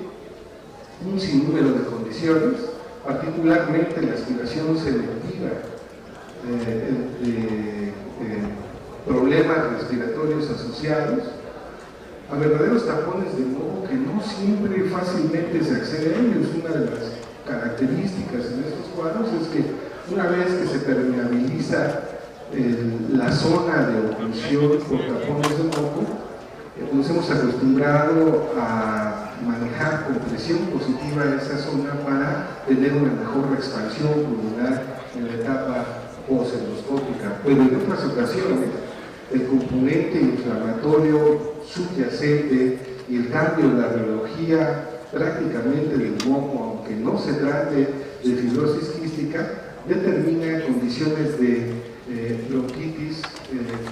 un sinnúmero de condiciones, particularmente la aspiración selectiva de problemas respiratorios asociados a verdaderos tapones de moco que no siempre fácilmente se accede a ellos. Una de las características en estos cuadros es que una vez que se permeabiliza la zona de oclusión por tapones de moco, nos hemos acostumbrado a manejar con presión positiva esa zona para tener una mejor expansión pulmonar en la etapa posendoscópica, pero en otras ocasiones el componente inflamatorio subyacente y el cambio en la radiología prácticamente del moco, aunque no se trate de fibrosis quística, determina condiciones de bronquitis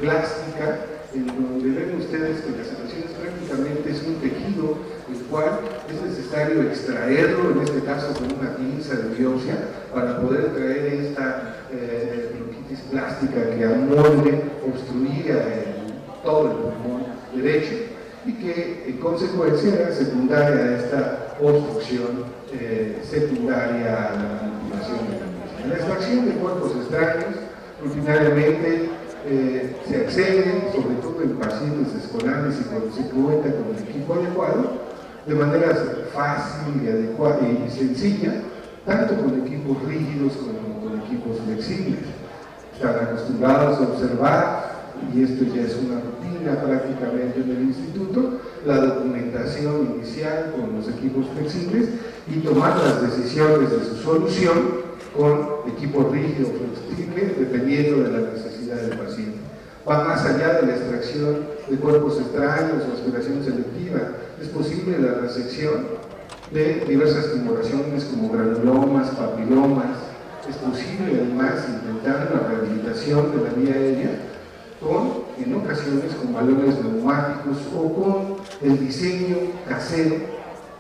plástica, en donde ven ustedes que las secreciones prácticamente es un tejido el cual es necesario extraerlo, en este caso con una pinza de biopsia, para poder traer esta bronquitis plástica que a molde obstruía todo el pulmón derecho y que en consecuencia era secundaria a esta obstrucción secundaria a la manipulación de la misma. En la extracción de cuerpos extraños, rutinariamente se accede, sobre todo en pacientes escolares y cuando se cuenta con el equipo adecuado, de manera fácil y adecuada y sencilla, tanto con equipos rígidos como con equipos flexibles. Están acostumbrados a observar, y esto ya es una rutina prácticamente en el instituto, la documentación inicial con los equipos flexibles y tomar las decisiones de su solución con equipos rígidos o flexibles dependiendo de la necesidad del paciente. Va más allá de la extracción de cuerpos extraños o aspiración selectiva. Es posible la resección de diversas tumoraciones como granulomas, papilomas. Es posible además intentar la rehabilitación de la vía aérea en ocasiones con balones neumáticos o con el diseño casero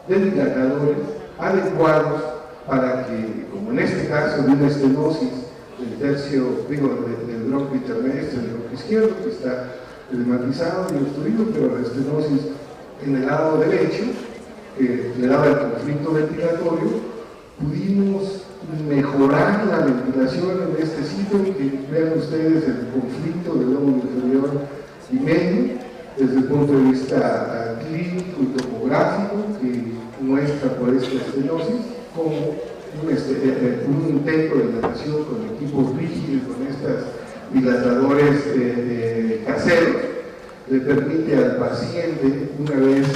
de dilatadores adecuados para que, como en este caso de una estenosis del bronquio intermestre, del bronquio izquierdo, que está edematizado y obstruido, pero la estenosis en el lado derecho, que le daba el conflicto ventilatorio, pudimos mejorar la ventilación en este sitio, que vean ustedes el conflicto del lóbulo inferior y medio, desde el punto de vista clínico y topográfico, que muestra por esta estenosis, como un intento de dilatación con equipos rígidos, con estos dilatadores caseros, le permite al paciente, una vez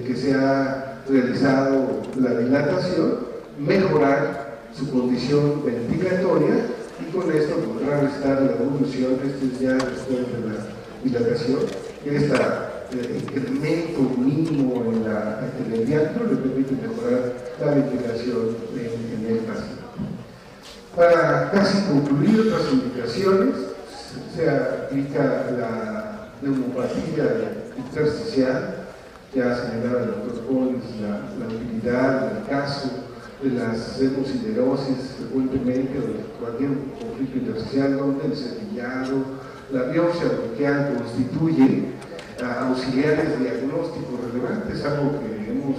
que se ha realizado la dilatación, mejorar su condición ventilatoria y con esto podrá restar la evolución. Esto es ya después de la dilatación, este incremento mínimo en el diámetro le permite mejorar la ventilación en el paciente. Para casi concluir otras indicaciones, se aplica la neumopatía intersticial, ya señalaba el doctor Collins la utilidad del caso de las hemosiderosis frecuentemente o de cualquier conflicto intersticial donde el cepillado, la biopsia bronquial constituye auxiliares diagnósticos relevantes. Algo que hemos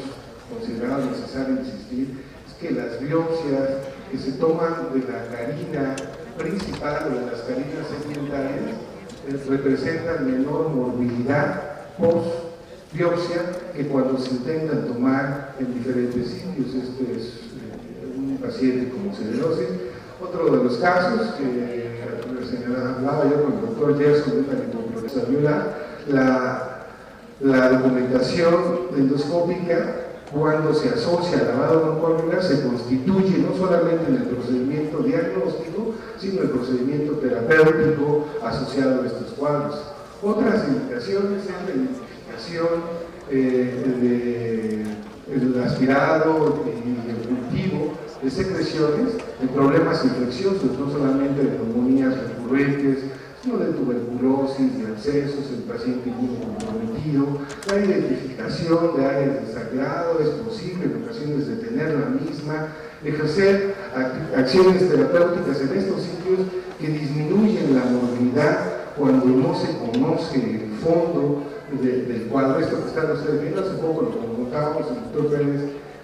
considerado necesario insistir es que las biopsias que se toman de la carina principal o de las carinas segmentarias representan menor morbilidad post-biopsia que cuando se intentan tomar en diferentes sitios. Este es un paciente con celulosis. Otro de los casos que señalaba yo con el doctor Gerson de una lipoprotesa alveolar, la documentación endoscópica, cuando se asocia al lavado broncoalveolar, se constituye no solamente en el procedimiento diagnóstico, sino el procedimiento terapéutico asociado a estos cuadros. Otras indicaciones es la identificación del aspirado y el cultivo de secreciones en problemas infecciosos, no solamente de neumonías recurrentes, sino de tuberculosis, de abscesos, el paciente inmunocomprometido, la identificación de áreas de sangrado, es posible en ocasiones detener la misma, ejercer acciones terapéuticas en estos sitios que disminuyen la movilidad cuando no se conoce el fondo del cuadro. Esto que están ustedes viendo, hace poco lo contábamos el doctor Pérez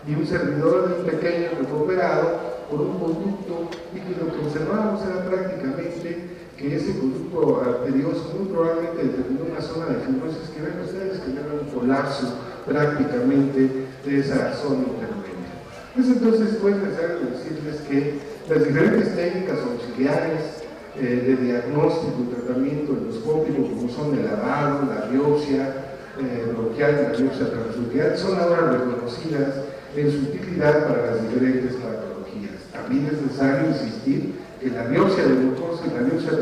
y un servidor de un pequeño que fue operado por un conducto y que lo que observábamos era prácticamente que ese conducto arterioso muy probablemente determinó una zona de fibrosis que ven ustedes que era un colapso prácticamente de esa zona intermedia. Es entonces necesario decirles que las diferentes técnicas auxiliares de diagnóstico y tratamiento endoscópico, como son el lavado, la biopsia bronquial y la biopsia transbronquial, son ahora reconocidas en su utilidad para las diferentes patologías. También es necesario insistir que la biopsia de glucosa y la biopsia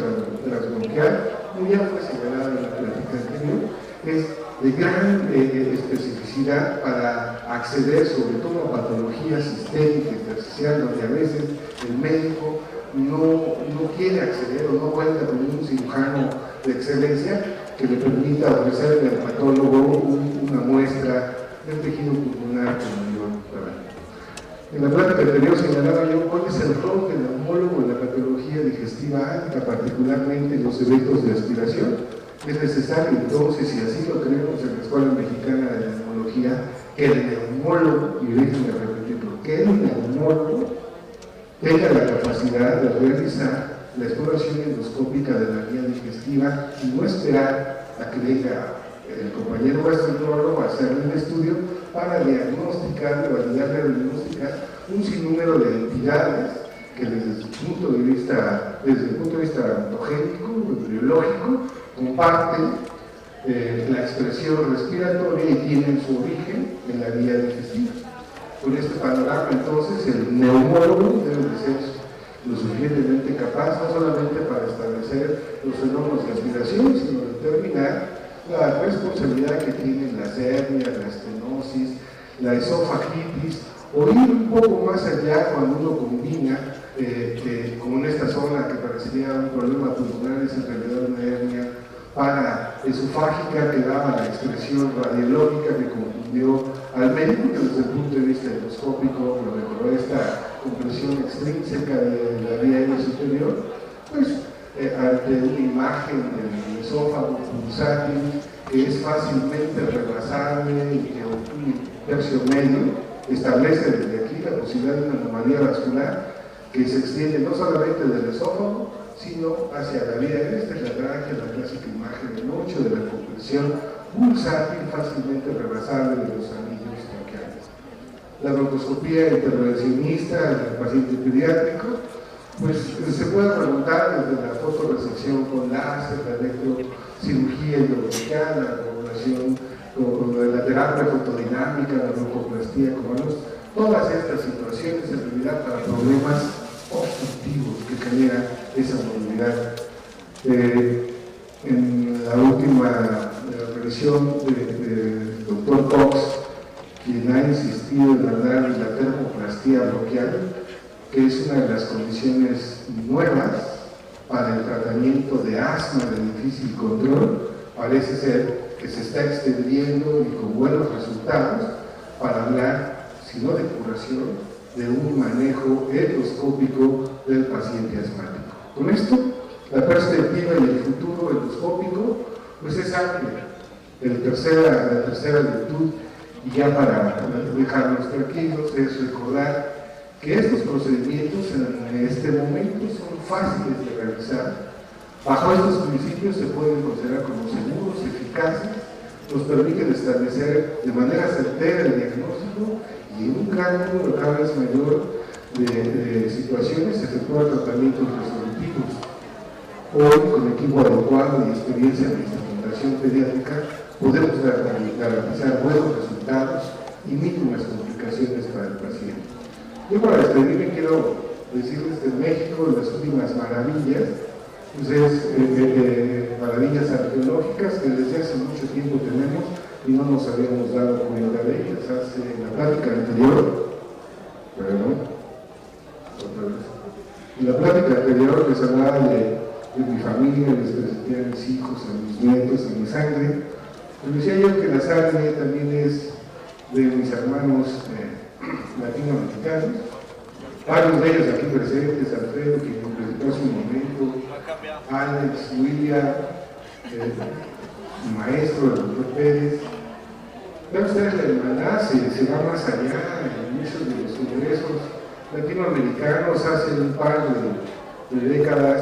transbronquial, como ya fue señalado en la plática anterior, es de gran especificidad para acceder sobre todo a patologías sistémicas intersticiales, donde a veces el médico no quiere acceder o no cuenta con un cirujano de excelencia que le permita ofrecerle al patólogo una muestra del tejido pulmonar con mayor tamaño. En la plática anterior señalaba yo cuál es el rol del neumólogo en la patología digestiva alta, particularmente en los eventos de aspiración. Es necesario entonces, y así lo creemos en la Escuela Mexicana de Neumología, que el neumólogo, y déjenme repetirlo, que el neumólogo tenga la capacidad de realizar la exploración endoscópica de la vía digestiva y no esperar a que venga el compañero gastroenterólogo a hacer el estudio para diagnosticar, validar y diagnosticar un sinnúmero de entidades que desde el punto de vista ontogénico, biológico, comparten la expresión respiratoria y tienen su origen en la vía digestiva. Con este panorama, entonces, el neumólogo debe de ser lo suficientemente capaz, no solamente para establecer los fenómenos de aspiración, sino determinar la responsabilidad que tienen las hernias, la estenosis, la esofagitis, o ir un poco más allá cuando uno combina con esta zona que parecería un problema pulmonar, es en realidad una hernia paraesofágica que daba la expresión radiológica que confundió al médico, que desde el punto de vista endoscópico lo mejoró esta compresión extrínseca de la vía aérea superior, pues ante una imagen del esófago pulsátil que es fácilmente rebasable y que un tercio medio establece desde aquí la posibilidad de una anomalía vascular que se extiende no solamente del esófago, sino hacia la vía aérea. Esta es la tráquea, la clásica imagen del 8 de la compresión pulsátil fácilmente rebasable de los anillos traqueales. La broncoscopía intervencionista en el paciente pediátrico, pues se puede preguntar desde la fotoresección con láser, la electrocirugía endovenosa, la población con la terapia fotodinámica, la broncoplastía con manos, todas estas situaciones en realidad para problemas obstructivos que generan esa movilidad. En la última revisión del doctor Cox, quien ha insistido en hablar de la termoplastía bronquial, que es una de las condiciones nuevas para el tratamiento de asma de difícil control, parece ser que se está extendiendo y con buenos resultados para hablar, si no de curación, de un manejo endoscópico del paciente asmático. Con esto, la perspectiva y el futuro endoscópico pues es amplia. La tercera virtud, y ya para dejarnos tranquilos, es recordar que estos procedimientos en este momento son fáciles de realizar. Bajo estos principios se pueden considerar como seguros, eficaces, nos permiten establecer de manera certera el diagnóstico y en un gran número cada vez mayor de situaciones efectuar tratamientos resolutivos. Hoy, con equipo adecuado y experiencia en instrumentación pediátrica, podemos garantizar buenos resultados y mínimas complicaciones para el paciente. Yo, para despedirme, quiero decirles que en México las últimas maravillas, pues es maravillas arqueológicas que desde hace mucho tiempo tenemos y no nos habíamos dado cuenta de ellas. En la plática anterior, en la plática anterior les hablaba de mi familia, les presenté a mis hijos, a mis nietos, a mi sangre. Les decía yo que la sangre también es de mis hermanos latinoamericanos, varios de ellos aquí presentes, Alfredo, que me presentó hace un momento, Alex, William, el maestro, el doctor Pérez. Vean ustedes, la hermandad se va más allá. En muchos de los congresos latinoamericanos hace un par de décadas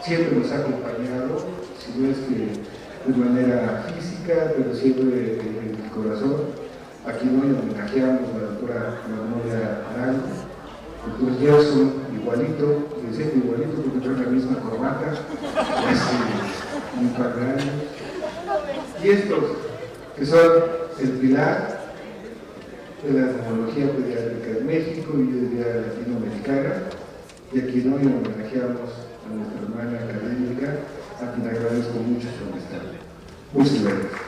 siempre nos ha acompañado, si no es que de manera física, pero siempre en el corazón. Aquí hoy homenajeamos a la doctora Magnolia Arango, el doctor Gerson, igualito, decía que igualito porque trae la misma corbata, hace un par de años. Y estos, que son el pilar de la neumología pediátrica en México y yo diría latinoamericana, y a quien hoy homenajeamos a nuestra hermana académica, a quien agradezco mucho su amistad. Muchas gracias.